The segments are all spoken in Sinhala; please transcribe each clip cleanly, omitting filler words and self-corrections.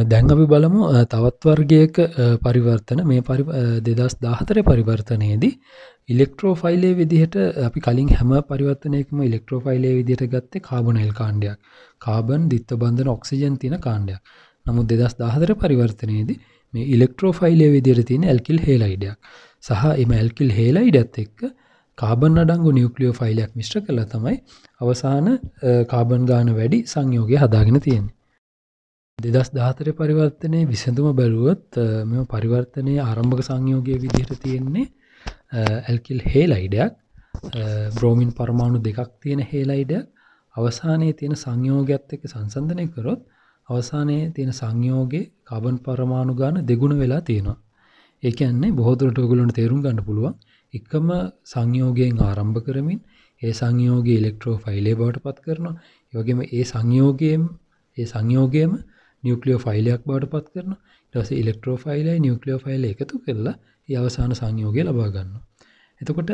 දැන් අපි බලමු තවත් වර්ගයක පරිවර්තන මේ 2014 පරිවර්තනයේදී ඉලෙක්ට්‍රෝෆයිලයේ විදිහට අපි කලින් හැම පරිවර්තනයකම ඉලෙක්ට්‍රෝෆයිලයේ විදිහට ගත්තේ කාබොනයිල් කාණ්ඩයක්. කාබන් ද්විත්ව බන්ධන ඔක්සිජන් තියෙන කාණ්ඩයක්. නමුත් 2014 පරිවර්තනයේදී මේ ඉලෙක්ට්‍රෝෆයිලයේ විදිහට තියෙන ඇල්කිල් හේලයිඩයක්. සහ එම ඇල්කිල් හේලයිඩයත් එක්ක කාබන් අඩංගු නියුක්ලියෝෆයිලයක් මිශ්‍ර කළා තමයි අවසාන කාබන් ගාන වැඩි සංයෝගය හදාගෙන තියෙන්නේ. 2014 පරිවර්තනයේ විසඳුම බැලුවොත් මෙම පරිවර්තනයේ ආරම්භක සංයෝගයේ විදිහට තියෙන්නේ ඇල්කිල් හේලයිඩයක් බ්‍රෝමින් පරමාණු දෙකක් තියෙන හේලයිඩයක් අවසානයේ තියෙන සංයෝගයත් එක්ක සංසන්දනය කරොත් අවසානයේ තියෙන සංයෝගයේ කාබන් පරමාණු ගාන දෙගුණ වෙලා තියෙනවා. ඒ කියන්නේ බොහෝ දුරට ඔයගොල්ලන්ට තේරුම් ගන්න පුළුවන් එකම සංයෝගයෙන් ආරම්භ කරමින් ඒ සංයෝගයේ ඉලෙක්ට්‍රෝෆයිලය බවට පත් කරනවා. ඒ වගේම ඒ සංයෝගයේම නියුක්ලියෝෆයිලයක් බවට පත් කරනවා. ඊට පස්සේ ඉලෙක්ට්‍රෝෆයිලයි නියුක්ලියෝෆයිලය එකතු කරලා ඒ අවසාන සංයෝගය ලබා ගන්නවා. එතකොට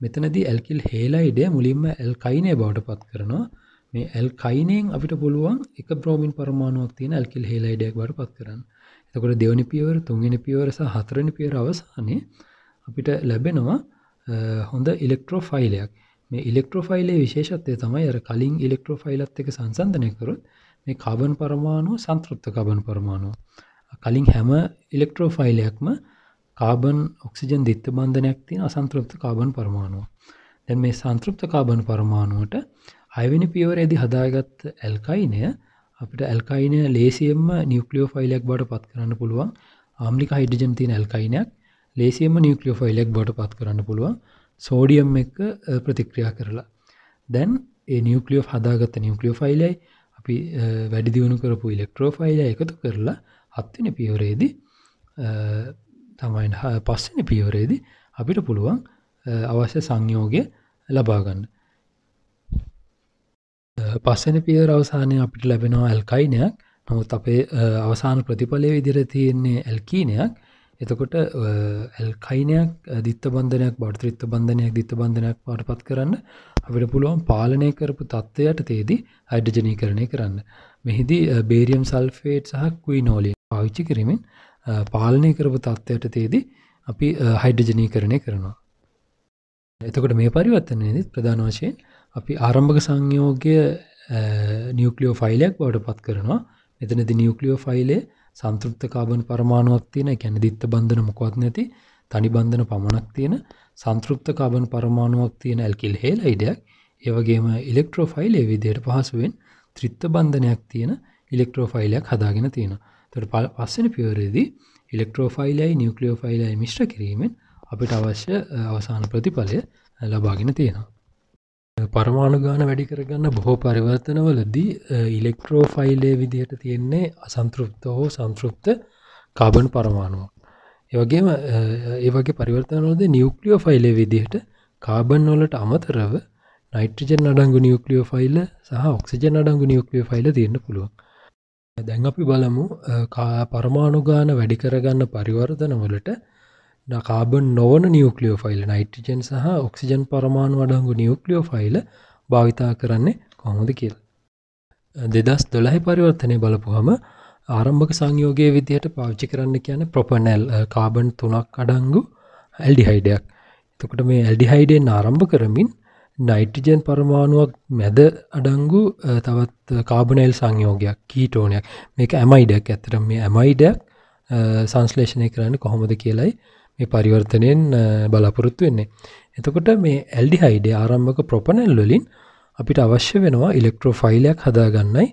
මෙතනදී ඇල්කිල් හේලයිඩය මුලින්ම ඇල්කයිනය බවට පත් කරනවා. මේ ඇල්කයිනයෙන් අපිට පුළුවන් එක බ්‍රෝමින් පරමාණුවක් තියෙන ඇල්කිල් හේලයිඩයක් බවට පත් කරන්න. එතකොට දෙවෙනි පියවර, තුන්වෙනි පියවර සහ හතරවෙනි පියවර අවසානයේ අපිට ලැබෙනවා හොඳ ඉලෙක්ට්‍රෝෆයිලයක්. මේ ඉලෙක්ට්‍රෝෆයිලයේ විශේෂත්වය තමයි අර කලින් ඉලෙක්ට්‍රෝෆයිලත් එක්ක සංසන්දනය කරොත් මේ කාබන් පරමාණුව සංතෘප්ත කාබන් පරමාණුව. කලින් හැම ඉලෙක්ට්‍රෝෆයිලයක්ම කාබන් ඔක්සිජන් ද්විත්ව බන්ධනයක් තියෙන අසන්තෘප්ත කාබන් පරමාණුව. දැන් මේ සංතෘප්ත කාබන් පරමාණුවට 6 වෙනි පියවරේදී හදාගත්ත ඇල්කයිනය අපිට ඇල්කයිනය ලේසියෙන්ම නියුක්ලියෝෆයිලයක් බවට පත් කරන්න පුළුවන්. ආම්ලික හයිඩ්‍රජන් තියෙන ඇල්කයිනයක් ලේසියෙන්ම නියුක්ලියෝෆයිලයක් බවට පත් කරන්න පුළුවන්. සෝඩියම් එක්ක ප්‍රතික්‍රියා කරලා. දැන් ඒ හදාගත්ත නියුක්ලියෝෆයිලයි අපි වැඩි දියුණු කරපු ඉලෙක්ට්‍රෝෆයිලය එකතු කරලා 7 වෙනි පියවරේදී තමයි 5 වෙනි පියවරේදී අපිට පුළුවන් අවශ්‍ය සංයෝගය ලබා ගන්න. 5 වෙනි පියවර අවසානයේ අපිට ලැබෙනවා ඇල්කයිනයක්. නමුත් අපේ අවසාන ප්‍රතිඵලයේ විදිහට තියෙන්නේ ඇල්කීනයක්. එතකොට ඇල්කයිනයක් ද්විත්ව බන්ධනයක් බවට ත්‍රිත්ව බන්ධනයක් ද්විත්ව බන්ධනයක් බවට පත් කරන්න අපිට පුළුවන් පාලනය කරපු තත්ත්වයට තේදී හයිඩ්‍රජනීකරණය කරන්න. මෙහිදී බේරියම් සල්ෆේට් සහ ක්විනෝලින් පාවිච්චි කරමින් පාලනය කරපු තත්ත්වයට තේදී අපි හයිඩ්‍රජනීකරණය කරනවා. එතකොට මේ පරිවර්තනයේදී ප්‍රධාන වශයෙන් අපි ආරම්භක සංයෝගය නියුක්ලියෝෆයිලයක් බවට පත් කරනවා. මෙතනදී නියුක්ලියෝෆයිලයේ සංතෘප්ත කාබන් පරමාණුවක් තියෙන, ඒ කියන්නේ ද්විත්ව බන්ධන මොකවත් නැති, තනි බන්ධන පමණක් තියෙන සංතෘප්ත කාබන් පරමාණුවක් තියෙන ඇල්කිල් හේලයිඩයක්. ඒ වගේම ඉලෙක්ට්‍රෝෆයිලයේ විදිහට පහසුවෙන් ත්‍රිත්ව බන්ධනයක් තියෙන ඉලෙක්ට්‍රෝෆයිලයක් හදාගෙන තියෙනවා. එතකොට පස්වෙනි පියවරේදී ඉලෙක්ට්‍රෝෆයිලයයි නියුක්ලියෝෆයිලයයි මිශ්‍ර කිරීමෙන් අපිට අවශ්‍ය අවසාන ප්‍රතිඵලය ලබාගෙන තියෙනවා. පරමාණු ගාන වැඩි කරගන්න බොහෝ පරිවර්තනවලදී ඉලෙක්ට්‍රෝෆයිලයේ විදිහට තියෙන්නේ අසන්තෘප්ත හෝ සංතෘප්ත කාබන් පරමාණුවක්. ඒ වගේ පරිවර්තනවලදී නියුක්ලියෝෆයිලයේ විදිහට කාබන් වලට අමතරව නයිට්‍රජන් අඩංගු නියුක්ලියෝෆයිල සහ ඔක්සිජන් අඩංගු නියුක්ලියෝෆයිල තියෙන්න පුළුවන්. දැන් අපි බලමු පරමාණු ගාන වැඩි කරගන්න පරිවර්තනවලට කාබන් නොවන නියුක්ලියෝෆයිල නයිට්‍රජන් සහ ඔක්සිජන් පරමාණු අඩංගු නියුක්ලියෝෆයිල භාවිතා කරන්නේ කොහොමද කියලා. 2012 පරිවර්තනය බලපුවම ආරම්භක සංයෝගයේ විදිහට පාවිච්චි කරන්න කියන්නේ ප්‍රොපනල් කාබන් 3ක් අඩංගු ඇල්ඩිහයිඩයක්. එතකොට මේ ඇල්ඩිහයිඩයෙන් ආරම්භ කරමින් නයිට්‍රජන් පරමාණුවක් මැද අඩංගු තවත් කාබොනයිල් සංයෝගයක් කීටෝනයක්. මේක ඇමයිඩයක්. ඇත්තටම මේ ඇමයිඩයක් සංශ්ලේෂණය කරන්නේ කොහොමද කියලායි මේ පරිවර්තනයෙන් බලාපොරොත්තු වෙන්නේ. එතකොට මේ ඇල්ඩිහයිඩේ ආරම්භක ප්‍රොපනල් වලින් අපිට අවශ්‍ය වෙනවා ඉලෙක්ට්‍රෝෆයිලයක් හදාගන්නයි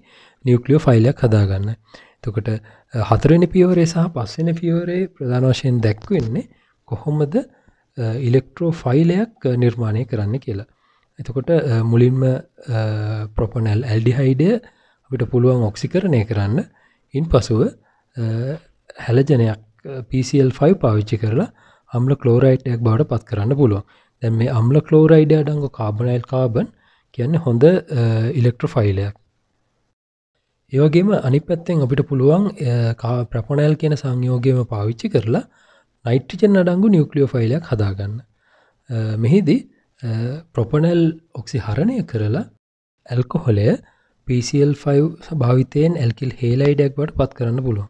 නියුක්ලියෝෆයිලයක් හදාගන්නයි. එතකොට 4 වෙනි පියවරේ සහ 5 වෙනි පියවරේ ප්‍රධාන වශයෙන් දැක්වෙන්නේ කොහොමද ඉලෙක්ට්‍රෝෆයිලයක් නිර්මාණය කරන්න කියලා. එතකොට මුලින්ම ප්‍රොපනල් ඇල්ඩිහයිඩය අපිට පුළුවන් ඔක්සිකරණය කරන්න. ඉන්පසුව හැලජනයක් PCl5 පාවිච්චි කරලා අම්ල ක්ලෝරයිඩ් එකක් බවට පත් කරන්න පුළුවන්. දැන් මේ අම්ල ක්ලෝරයිඩ් අඩංගු කාබොනයිල් කාබන් කියන්නේ හොඳ ඉලෙක්ට්‍රෝෆයිලයක්. ඒ වගේම අනිත් පැත්තෙන් අපිට පුළුවන් ප්‍රොපනල් කියන සංයෝගයම පාවිච්චි කරලා නයිට්‍රජන් අඩංගු නියුක්ලියෝෆයිලයක් හදාගන්න. මෙහිදී ප්‍රොපනල් ඔක්සිහරණය කරලා ඇල්කොහොලය PCl5 භාවිතයෙන් ඇල්කිල් හේලයිඩයක් බවට පත් කරන්න පුළුවන්.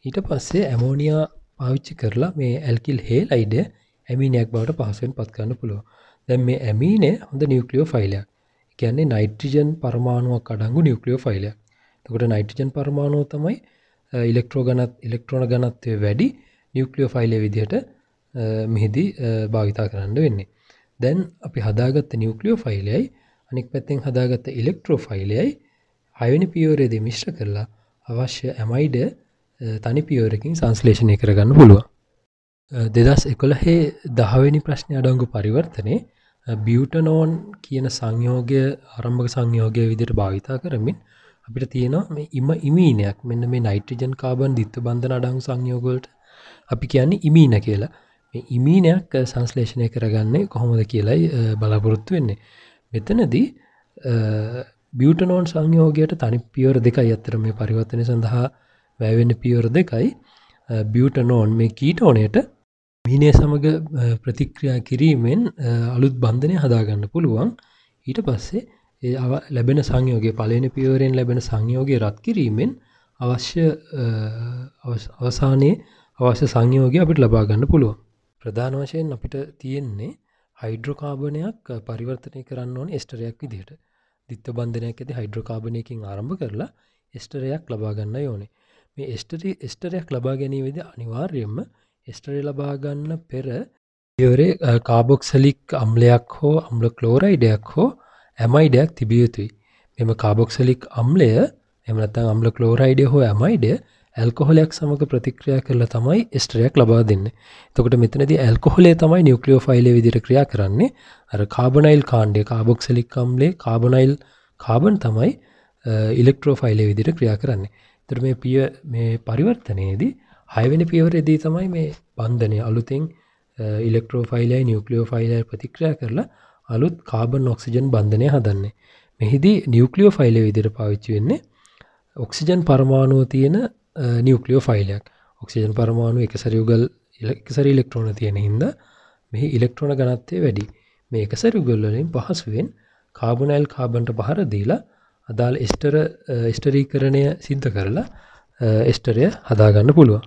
ඊට පස්සේ ඇමෝනියා පාවිච්චි කරලා මේ ඇල්කිල් හේලයිඩ ඇමීනයක් බවට පහසුවෙන් පත් කරන්න පුළුවන්. දැන් මේ ඇමීනය හොඳ නියුක්ලියෝෆයිලයක්. ඒ කියන්නේ නයිට්‍රජන් පරමාණුවක් අඩංගු නියුක්ලියෝෆයිලයක්. එතකොට නයිට්‍රජන් පරමාණුව තමයි ඉලෙක්ට්‍රෝන ඝනත්වය වැඩි නියුක්ලියෝෆයිලයේ විදිහට මෙහිදී භාවිතා කරන්න වෙන්නේ. දැන් අපි හදාගත්ත නියුක්ලියෝෆයිලයයි අනෙක් පැත්තෙන් හදාගත්ත ඉලෙක්ට්‍රෝෆයිලයයි 6 වෙනි පියවරේදී මිශ්‍ර කරලා අවශ්‍ය ඇමයිඩ තනි පියවරකින් සංශ්ලේෂණය කරගන්න පුළුවන්. 2011 10 වෙනි ප්‍රශ්නේ අඩංගු පරිවර්තනයේ බියුටනෝන් කියන සංයෝගය ආරම්භක සංයෝගය විදිහට භාවිතා කරමින් අපිට තියෙනවා මේ ඉමීනයක්. මෙන්න මේ නයිට්‍රජන් කාබන් ද්විත්ව බන්ධන අඩංගු සංයෝග වලට අපි කියන්නේ ඉමීන කියලා. මේ ඉමීනයක් සංශ්ලේෂණය කරගන්නේ කොහොමද කියලායි බලාපොරොත්තු වෙන්නේ. මෙතනදී බියුටනෝන් සංයෝගයට තනි පියවර දෙකයි අතර මේ පරිවර්තනය සඳහා වැය වෙන පියවර දෙකයි. බියුටනෝන් මේ කීටෝනයට මීනය සමග ප්‍රතික්‍රියා කිරීමෙන් අලුත් බන්ධනය හදාගන්න පුළුවන්. ඊට පස්සේ ඒ ලැබෙන සංයෝගය පළවෙනි පියවරෙන් ලැබෙන සංයෝගය රත් කිරීමෙන් අවසානයේ අවශ්‍ය සංයෝගය අපිට ලබා ගන්න පුළුවන්. ප්‍රධාන වශයෙන් අපිට තියෙන්නේ හයිඩ්‍රෝකාබනයක් පරිවර්තනය කරන්න ඕනේ එස්ටරයක් විදිහට. ද්විත්ව බන්ධනයක් ඇති හයිඩ්‍රෝකාබනයකින් ආරම්භ කරලා එස්ටරයක් ලබා ගන්න ඕනේ. මේ එස්ටරයක් ලබා ගැනීමේදී අනිවාර්යයෙන්ම එස්ටරය ලබා ගන්න පෙර පියවරේ කාබොක්සිලික් අම්ලයක් හෝ අම්ල ක්ලෝරයිඩයක් හෝ ඇමයිඩයක් තිබිය යුතුයි. මෙම කාබොක්සිලික් අම්ලය එහෙම නැත්නම් අම්ල ක්ලෝරයිඩය හෝ ඇමයිඩය ඇල්කොහොලයක් සමග ප්‍රතික්‍රියා කරලා තමයි එස්ටරයක් ලබා දෙන්නේ. එතකොට මෙතනදී ඇල්කොහොලය තමයි නියුක්ලියෝෆයිලයේ විදිහට ක්‍රියා කරන්නේ. අර කාබොනයිල් කාණ්ඩය කාබොක්සිලික් අම්ලයේ කාබොනයිල් කාබන් තමයි ඉලෙක්ට්‍රෝෆයිලයේ විදිහට ක්‍රියා කරන්නේ. එතකොට මේ පරිවර්තනයේදී 6 වෙනි පියවරේදී තමයි මේ බන්ධනය අලුතෙන් ඉලෙක්ට්‍රෝෆයිලයයි නියුක්ලියෝෆයිලයයි ප්‍රතික්‍රියා කරලා අලුත් කාබන් ඔක්සිජන් බන්ධනය හදන්නේ. මෙහිදී නියුක්ලියෝෆයිලයේ විදිහට පාවිච්චි වෙන්නේ ඔක්සිජන් පරමාණුව තියෙන නියුක්ලියෝෆයිලයක්. ඔක්සිජන් පරමාණු එකසරි ඉලෙක්ට්‍රෝන තියෙන හින්දා මෙහි ඉලෙක්ට්‍රෝන ඝනත්වය වැඩි. මේ එකසරි යුගල් වලින් පහසුවෙන් කාබොනයිල් කාබන්ට පහර දීලා අදාළ එස්ටරීකරණය සිද්ධ කරලා එස්ටරය හදාගන්න පුළුවන්.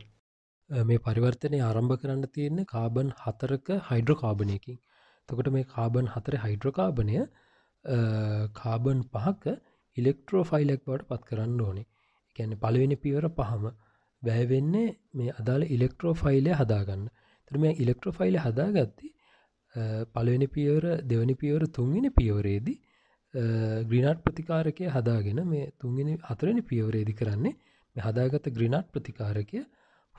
මේ පරිවර්තනය ආරම්භ කරන්න තියෙන්නේ කාබන් 4ක හයිඩ්‍රෝකාබනයකින්. එතකොට මේ කාබන් 4 හයිඩ්‍රෝකාබනය කාබන් 5ක ඉලෙක්ට්‍රෝෆයිලයක් බවට පත් කරන්න ඕනේ. ඒ කියන්නේ පළවෙනි පියවර 5ම වැය වෙන්නේ මේ අදාළ ඉලෙක්ට්‍රෝෆයිලය හදාගන්න. එතකොට මේ ඉලෙක්ට්‍රෝෆයිලය හදාගත්තී පළවෙනි පියවර, දෙවෙනි පියවර, තුන්වෙනි පියවරේදී ග්‍රීනාට් ප්‍රතිකාරකය හදාගෙන මේ තුන්වෙනි හතරවෙනි පියවරේදී කරන්නේ මේ හදාගත්ත ග්‍රීනාට් ප්‍රතිකාරකය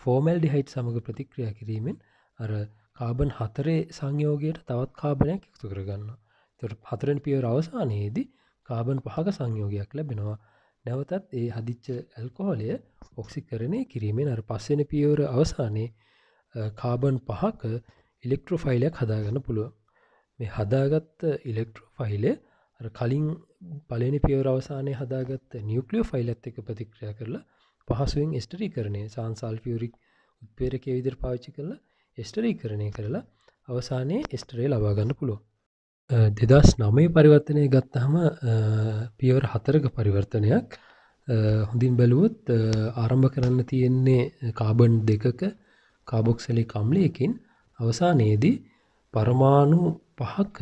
ෆෝමැල්ඩිහයිඩ් සමග ප්‍රතික්‍රියා කිරීමෙන් අර කාබන් 4 සංයෝගයට තවත් කාබනයක් එකතු කරගන්නවා. එතකොට හතරවෙනි පියවර අවසානයේදී කාබන් 5ක සංයෝගයක් ලැබෙනවා. නැවතත් ඒ හදිච්ච ඇල්කොහොලය ඔක්සිකරණය කිරීමෙන් අර පස්වෙනි පියවර අවසානයේ කාබන් 5ක ඉලෙක්ට්‍රෝෆයිලයක් හදාගන්න පුළුවන්. මේ හදාගත්ත ඉලෙක්ට්‍රෝෆයිලය අර කලින් පළවෙනි පියවර අවසානයේ හදාගත්ත නියුක්ලියෝෆයිලත් එක්ක ප්‍රතික්‍රියා කරලා පහසුවෙන් එස්ටරීකරණය සාන්සල්ෆියුරික් උත්ප්‍රේරකයේ විදිහට පාවිච්චි කරලා එස්ටරීකරණය කරලා අවසානයේ එස්ටරේ ලබා ගන්න පුළුවන්. 2009 පරිවර්තනය ගත්තාම පියවර 4ක පරිවර්තනයක් හොඳින් බැලුවොත් ආරම්භ කරන්න තියෙන්නේ කාබන් 2ක කාබොක්සිලික් අම්ලයකින් අවසානයේදී පරමාණු 5ක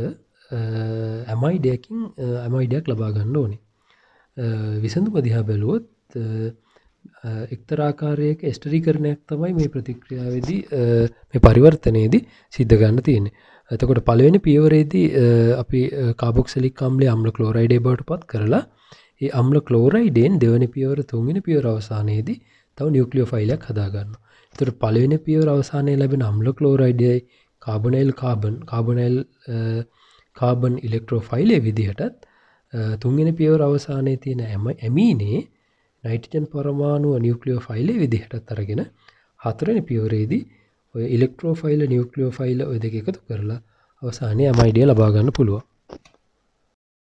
ඇමයිඩයක් ලබා ගන්න ඕනේ. විසඳුම දිහා බැලුවොත් එක්තරාකාරයක එස්ටරීකරණයක් තමයි මේ ප්‍රතික්‍රියාවේදී මේ පරිවර්තනයේදී සිද්ධ ගන්න තියෙන්නේ. එතකොට පළවෙනි පියවරේදී අපි කාබොක්සිලික් අම්ලය අම්ල ක්ලෝරයිඩය බවට පත් කරලා ඒ අම්ල ක්ලෝරයිඩෙන් දෙවෙනි පියවර, තුන්වෙනි පියවර අවසානයේදී තව නියුක්ලියෝෆයිලයක් හදා ගන්නවා. එතකොට පළවෙනි පියවර අවසානයේ ලැබෙන අම්ල ක්ලෝරයිඩයයි කාබන් ඉලෙක්ට්‍රෝෆයිලයේ විදිහටත් තුන්වෙනි පියවර අවසානයේ තියෙන ඇමීනේ නයිට්‍රජන් පරමාණුව නියුක්ලියෝෆයිලයේ විදිහටත් අරගෙන හතරවෙනි පියවරේදී ඔය ඉලෙක්ට්‍රෝෆයිල නියුක්ලියෝෆයිල ඔය දෙක එකතු කරලා අවසානයේ ඇමයිඩය ලබා ගන්න පුළුවන්.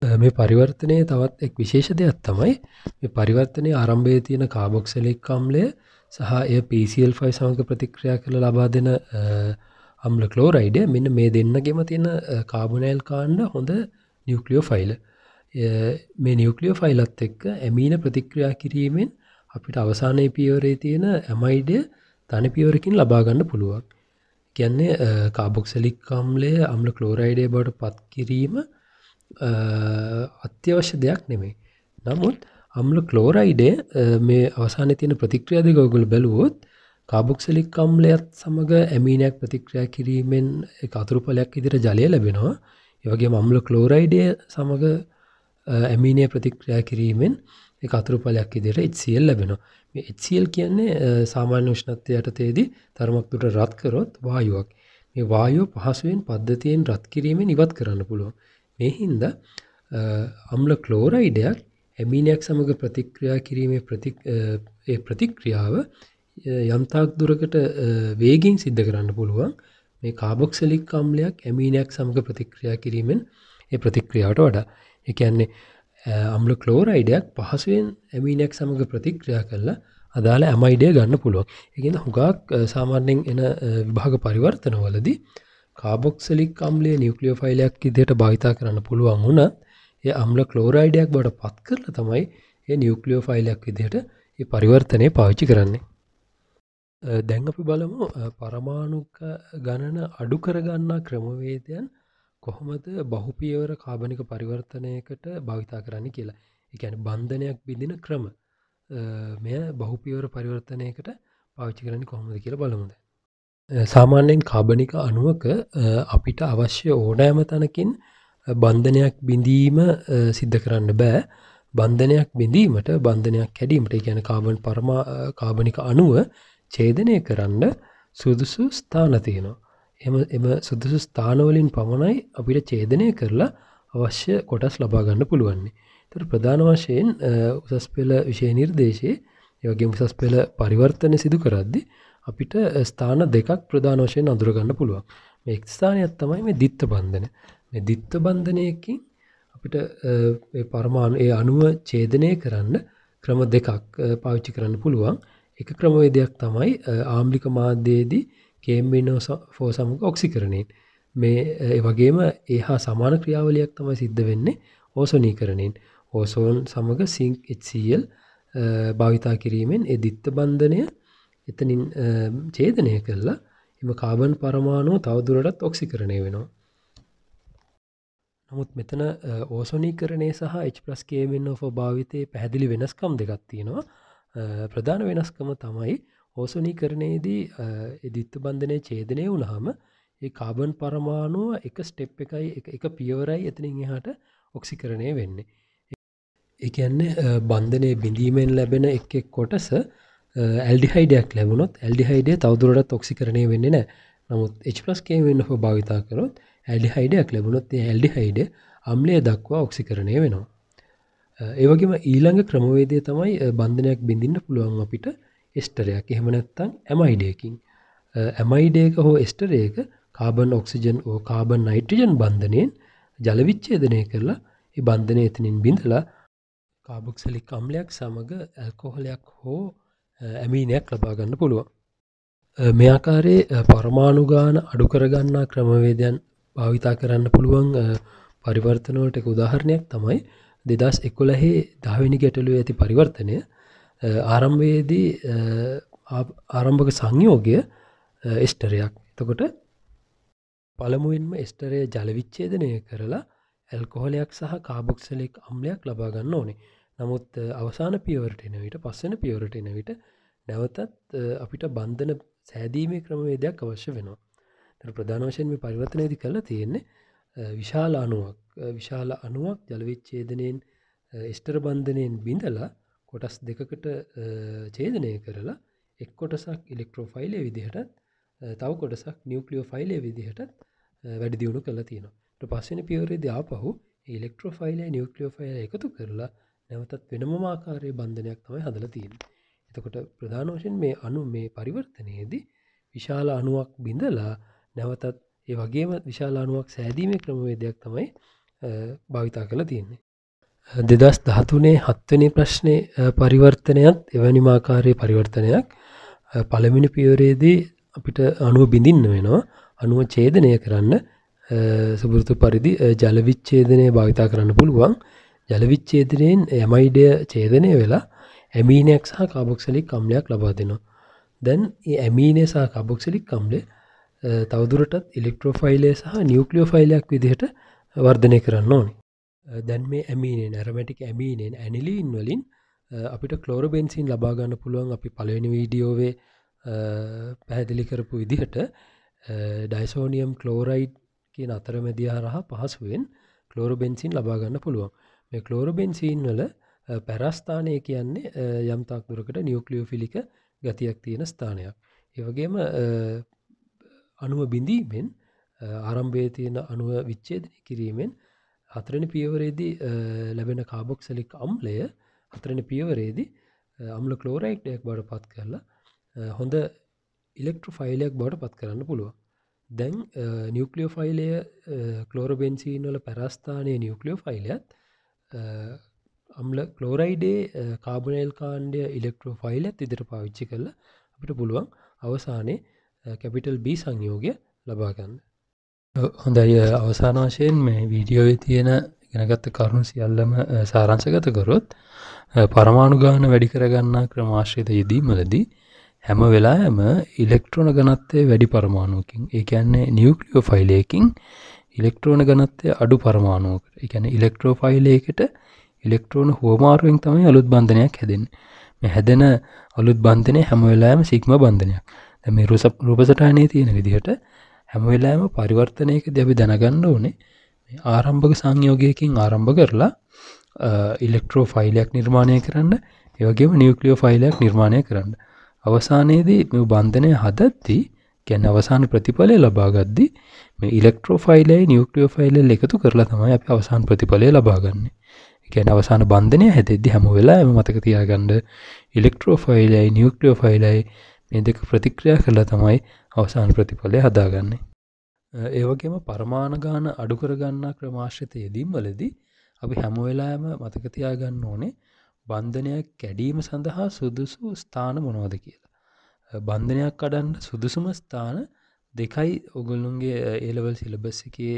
මේ පරිවර්තනයේ තවත් එක් විශේෂ දෙයක් තමයි මේ පරිවර්තනයේ ආරම්භයේ තියෙන කාබොක්සිලික් අම්ලය සහ එය PCl5 සමග ප්‍රතික්‍රියා කරලා ලබා දෙන අම්ල ක්ලෝරයිඩය මෙන්න මේ දෙන්නගෙම තියෙන කාබොනයිල් කාණ්ඩ හොඳ නියුක්ලියෝෆයිල. මේ නියුක්ලියෝෆයිලත් එක්ක ඇමීන ප්‍රතික්‍රියා කිරීමෙන් අපිට අවසානයේ පියවරේ තියෙන ඇමයිඩය තනි පියවරකින් ලබා ගන්න පුළුවන්. කියන්නේ කාබොක්සිලික් අම්ලය අම්ල ක්ලෝරයිඩය බවට පත් කිරීම අත්‍යවශ්‍ය දෙයක් නෙමෙයි. නමුත් අම්ල ක්ලෝරයිඩය මේ අවසානයේ තියෙන ප්‍රතික්‍රියා දෙක ඔයගොල්ලෝ බැලුවොත් කාබොක්සිලික් අම්ලයත් සමග ඇමීනයක් ප්‍රතික්‍රියා කිරීමෙන් ඒක අතුරුඵලයක් විදිහට ජලය ලැබෙනවා. ඒ වගේම අම්ල ක්ලෝරයිඩය සමග ඇමීනය ප්‍රතික්‍රියා කිරීමෙන් ඒක අතුරුඵලයක් විදිහට HCl ලැබෙනවා. මේ HCl කියන්නේ සාමාන්‍ය උෂ්ණත්වය යටතේදී තරමක් දුරට රත් කරොත් වායුවක්. මේ වායුව පහසුවෙන් පද්ධතියෙන් රත් කිරීමෙන් ඉවත් කරන්න පුළුවන්. මේ හින්දා අම්ල ක්ලෝරයිඩයක් ඇමීනයක් සමග ප්‍රතික්‍රියා කිරීමේ ප්‍රතික්‍රියාව යම්තාක් දුරකට වේගින් සිද්ධ කරන්න පුළුවන්. මේ කාබොක්සිලික් අම්ලයක් ඇමීනයක් සමග ප්‍රතික්‍රියා කිරීමෙන් ඒ ප්‍රතික්‍රියාවට වඩා. ඒ කියන්නේ අම්ල ක්ලෝරයිඩයක් පහසුවෙන් ඇමීනයක් සමග ප්‍රතික්‍රියා කරලා අදාළ ඇමයිඩය ගන්න පුළුවන්. ඒ කියන්නේ හුඟක් සාමාන්‍යයෙන් එන විභාග පරිවර්තනවලදී කාබොක්සිලික් අම්ලයේ නියුක්ලියෝෆයිලයක් විදිහට භාවිතා කරන්න පුළුවන් වුණත් ඒ අම්ල ක්ලෝරයිඩයක් බවට පත් කරලා තමයි ඒ නියුක්ලියෝෆයිලයක් විදිහට ඒ පරිවර්තනය පාවිච්චි කරන්නේ. දැන් අපි බලමු පරමාණුක ගණන අඩු කරගන්නා ක්‍රමවේදයන් කොහොමද බහුපියවර කාබනික පරිවර්තනයකට භාවිතා කරන්නේ කියලා. ඒ කියන්නේ බන්ධනයක් බිඳින ක්‍රම. මෙය බහුපියවර පරිවර්තනයකට පාවිච්චි කරන්නේ කොහොමද කියලා බලමු දැන්. සාමාන්‍යයෙන් කාබනික අණුවක අපිට අවශ්‍ය ඕනෑම තැනකින් බන්ධනයක් බිඳීම සිද්ධ කරන්න බෑ. බන්ධනයක් බිඳීමට බන්ධනයක් කැඩීමට ඒ කියන්නේ කාබනික අණුව ඡේදනය කරන්න සුදුසු ස්ථාන තියෙනවා. එම සුදුසු ස්ථානවලින් පමණයි අපිට ඡේදනය කරලා අවශ්‍ය කොටස් ලබා ගන්න පුළුවන්. ඒතර ප්‍රධාන වශයෙන් උසස් පෙළ විෂය නිර්දේශයේ ඒ වගේම උසස් පෙළ පරිවර්තන සිදු කරද්දී අපිට ස්ථාන දෙකක් ප්‍රධාන වශයෙන් අඳුර ගන්න පුළුවන්. මේ එක් ස්ථානයක් තමයි මේ දිත්ත බන්ධන. මේ දිත්ත බන්ධනයකින් අපිට මේ පරමාණු ඒ අණුව ඡේදනය කරන්න ක්‍රම දෙකක් පාවිච්චි කරන්න පුළුවන්. එක ක්‍රමවේදයක් තමයි ආම්ලික මාධ්‍යයේදී KMnO4 සමග ඔක්සිකරණයෙන්. මේ ඒ වගේම ඒහා සමාන ක්‍රියාවලියක් තමයි සිද්ධ වෙන්නේ ඕසෝනීකරණයෙන්. ඕසෝන් සමග සිංක් HCl භාවිතා කිරීමෙන් ඒ දිත්ත බන්ධනය එතනින් ඡේදනය කරලා එම කාබන් පරමාණු තවදුරටත් ඔක්සිකරණය වෙනවා. නමුත් මෙතන ඕසෝනීකරණය සහ H+KMnO4 භාවිතයේ පැහැදිලි වෙනස්කම් දෙකක් තියෙනවා. ප්‍රධාන වෙනස්කම තමයි ඕසෝනීකරණයේදී ඒ දිත්ත බන්ධනය ඡේදනය වුණාම ඒ කාබන් පරමාණුව එක ස්ටෙප් එකයි එක පියවරයි එතනින් එහාට ඔක්සිකරණය වෙන්නේ. ඒ කියන්නේ බන්ධනයේ බිඳීමෙන් ලැබෙන එක් කොටස ඇල්ඩිහයිඩයක් ලැබුණොත් ඇල්ඩිහයිඩය තවදුරටත් ඔක්සිකරණය වෙන්නේ නැහැ. නමුත් H+KMnO4 භාවිතා කරොත් ඇල්ඩිහයිඩයක් ලැබුණොත් ඒ ඇල්ඩිහයිඩය අම්ලය දක්වා ඔක්සිකරණය වෙනවා. ඒ වගේම ඊළඟ ක්‍රමවේදය තමයි බන්ධනයක් බිඳින්න පුළුවන් අපිට එස්ටරයක්. එහෙම නැත්නම් ඇමයිඩයකින්. ඇමයිඩයක හෝ එස්ටරයක කාබන් ඔක්සිජන් හෝ කාබන් නයිට්‍රජන් බන්ධනයෙන් ජල විච්ඡේදනය කරලා ඒ බන්ධනය එතනින් බිඳලා කාබොක්සිලික් අම්ලයක් සමග ඇල්කොහොලයක් හෝ ඇමීනයක් ලබා ගන්න පුළුවන්. මේ ආකාරයේ පරමාණු ගාන අඩු කරගන්නා ක්‍රමවේදයන් භාවිතා කරන්න පුළුවන් පරිවර්තන වලට එක උදාහරණයක් තමයි 2011 10 වෙනි ගැටලුවේ ඇති පරිවර්තනය. ආරම්භයේදී ආරම්භක සංයෝගය එස්ටරයක්. එතකොට පළමුවෙන්ම එස්ටරය ජල විච්ඡේදනය කරලා ඇල්කොහොලයක් සහ කාබොක්සිලික් අම්ලයක් ලබා ගන්න ඕනේ. නමුත් අවසාන පියවරට එන විට පස්වෙනි පියවරට එන විට නැවතත් අපිට බන්ධන සෑදීමේ ක්‍රමවේදයක් අවශ්‍ය වෙනවා. ඒතර ප්‍රධාන වශයෙන් මේ පරිවර්තනයේදී කරලා තියෙන්නේ විශාල අණුවක් ජල විච්ඡේදනයෙන් එස්ටර බන්ධනයෙන් බිඳලා කොටස් දෙකකට ඡේදනය කරලා එක් කොටසක් ඉලෙක්ට්‍රෝෆයිලයේ විදිහටත් තව කොටසක් නියුක්ලියෝෆයිලයේ විදිහටත් වැඩි දියුණු කරලා තියෙනවා. ඊට පස්වෙනි පියවරේදී ආපහු ඉලෙක්ට්‍රෝෆයිලය නියුක්ලියෝෆයිලය එකතු කරලා නැවතත් වෙනම ආකාරයේ බන්ධනයක් තමයි හදලා තියෙන්නේ. එතකොට ප්‍රධාන වශයෙන් මේ පරිවර්තනයේදී විශාල අණුවක් බිඳලා නැවතත් ඒ වගේම විශාල අණුවක් සෑදීමේ ක්‍රමවේදයක් තමයි භාවිතා කරලා තියෙන්නේ. 2013 7වෙනි ප්‍රශ්නේ පරිවර්තනයත් එවැනිම ආකාරයේ පරිවර්තනයක්. පළවෙනි පියවරේදී අපිට අණුව බිඳින්න වෙනවා. අණුව ඡේදනය කරන්න සුබුරුතු පරිදි ජල විච්ඡේදනය භාවිතා කරන්න පුළුවන්. ජල විච්ඡේදනයෙන් ඇමයිඩය ඡේදනය වෙලා ඇමීනයක් සහ කාබොක්සිලික් අම්ලයක් ලබා දෙනවා. දැන් මේ ඇමීනය සහ කාබොක්සිලික් අම්ලය තවදුරටත් ඉලෙක්ට්‍රෝෆයිලය සහ නියුක්ලියෝෆයිලයක් විදිහට වර්ධනය කරන්න ඕනේ. දැන් මේ ඇමීනෙන් ඇරොමැටික් ඇමීනෙන් ඇනිලීන් වලින් අපිට ක්ලෝරෝබෙන්සීන් ලබා ගන්න පුළුවන්. අපි පළවෙනි වීඩියෝවේ පැහැදිලි කරපු විදිහට ඩයිසෝනියම් ක්ලෝරයිඩ් කියන අතරමැදිය හරහා පහසුවෙන් ක්ලෝරෝබෙන්සීන් ලබා ගන්න පුළුවන්. මේ ක්ලෝරෝබෙන්සීන් වල පැරස්ථානය කියන්නේ යම් තාක් දුරකට නියුක්ලියෝෆිලික ගතියක් තියෙන ස්ථානයක්. ඒ වගේම අණුව බිඳීමෙන් ආරම්භයේ තියෙන අණුව විච්ඡේදනය කිරීමෙන් හතරවෙනි පියවරේදී ලැබෙන කාබොක්සිලික් අම්ලය හතරවෙනි පියවරේදී අම්ල ක්ලෝරයිඩ්යක් බවට පත් කරලා හොඳ ඉලෙක්ට්‍රෝෆයිලයක් බවට පත් කරන්න පුළුවන්. දැන් නියුක්ලියෝෆයිලය ක්ලෝරෝබෙන්සීන් වල පැරස්ථානයේ නියුක්ලියෝෆයිලයත් අම්ල ක්ලෝරයිඩේ කාබොනයිල් කාණ්ඩය ඉලෙක්ට්‍රෝෆයිලයත් විදිහට පාවිච්චි කරලා අපිට පුළුවන් අවසානයේ කැපිටල් B සංයෝගය ලබා ගන්න. හොඳයි, අවසාන වශයෙන් මේ වීඩියෝවේ තියෙන ඉගෙනගත්ත කරුණු සියල්ලම සාරාංශගත කරොත් පරමාණු ගාන වැඩි කරගන්නා ක්‍රමාශ්‍රිත යෙදීම්වලදී හැම වෙලාවෙම ඉලෙක්ට්‍රෝන ඝනත්වය වැඩි පරමාණුවකින්, ඒ කියන්නේ නියුක්ලියෝෆයිලයකින් ඉලෙක්ට්‍රෝන ඝනත්වය අඩු පරමාණුවකට, ඒ කියන්නේ ඉලෙක්ට්‍රෝෆයිලයකට ඉලෙක්ට්‍රෝන හුවමාරුවෙන් තමයි අලුත් බන්ධනයක් හැදෙන්නේ. මේ හැදෙන අලුත් බන්ධනය හැම වෙලාවෙම සිග්මා බන්ධනයක්. දැන් මේ රූප සටහනේ තියෙන විදිහට හැම වෙලාවෙම පරිවර්තනයකදී අපි දැනගන්න ඕනේ මේ ආරම්භක සංයෝගයකින් ආරම්භ කරලා ඉලෙක්ට්‍රෝෆයිලයක් නිර්මාණය කරන්න, ඒ වගේම නියුක්ලියෝෆයිලයක් නිර්මාණය කරන්න. අවසානයේදී මේ බන්ධනය හදද්දී කියන්නේ අවසාන ප්‍රතිඵලය ලබා ගද්දී මේ ඉලෙක්ට්‍රෝෆයිලයයි නියුක්ලියෝෆයිලයයි එකතු කරලා තමයි අපි අවසාන ප්‍රතිඵලය ලබා ගන්නෙ. ඒ කියන්නේ අවසාන බන්ධනය හැදෙද්දී හැම වෙලාවෙම මතක තියාගන්න ඉලෙක්ට්‍රෝෆයිලයයි නියුක්ලියෝෆයිලයයි මේ දෙක ප්‍රතික්‍රියා කරලා තමයි අවසාන ප්‍රතිඵලය හදාගන්නේ. ඒ වගේම පරමාණු ගාන අඩු කරගන්නා ක්‍රමාශ්‍රිත යෙදීම්වලදී අපි හැම වෙලාවෙම මතක තියාගන්න ඕනේ බන්ධනයක් කැඩීම සඳහා සුදුසු ස්ථාන මොනවද කියලා. බන්ධනයක් කඩන්න සුදුසුම ස්ථාන දෙකයි ඔයගොල්ලෝගේ A level syllabus එකේ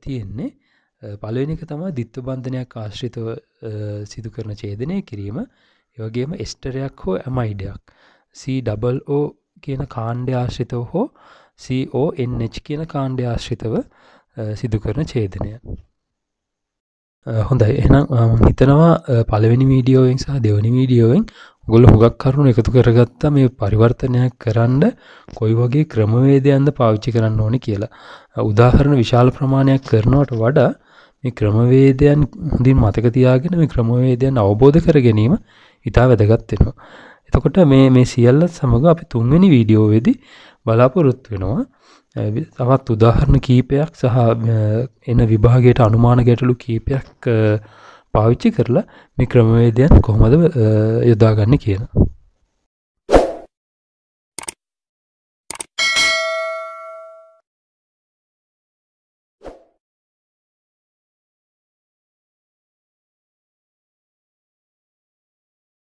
තියෙන්නේ. පළවෙනි එක තමයි ද්විත්ව බන්ධනයක් ආශ්‍රිතව සිදු කරන ඡේදනය කිරීම. ඒ වගේම එස්ටරයක් හෝ ඇමයිඩයක් COO කියන කාණ්ඩය ආශ්‍රිතව හෝ CONH කියන කාණ්ඩය ආශ්‍රිතව සිදු කරන ඡේදනය. හොඳයි, එහෙනම් මම හිතනවා පළවෙනි වීඩියෝවෙන් සහ දෙවෙනි වීඩියෝවෙන් ඔයගොල්ලෝ හුඟක් කරුණු එකතු කරගත්තා මේ පරිවර්තනයක් කරන්න කොයි වගේ ක්‍රමවේදයන්ද පාවිච්චි කරන්න ඕනේ කියලා. උදාහරණ විශාල ප්‍රමාණයක් කරනවට වඩා මේ ක්‍රමවේදයන් හොඳින් මතක තියාගෙන මේ ක්‍රමවේදයන් අවබෝධ කර ගැනීම ඉතා වැදගත් වෙනවා. එතකොට මේ සියල්ලත් සමග අපි තුන්වෙනි වීඩියෝවේදී බලාපොරොත්තු වෙනවා තවත් උදාහරණ කීපයක් සහ එන විභාගයට අනුමාන ගැටලු කීපයක් පාවිච්චි කරලා මේ ක්‍රමවේදයන් කොහොමද යොදාගන්නේ කියලා.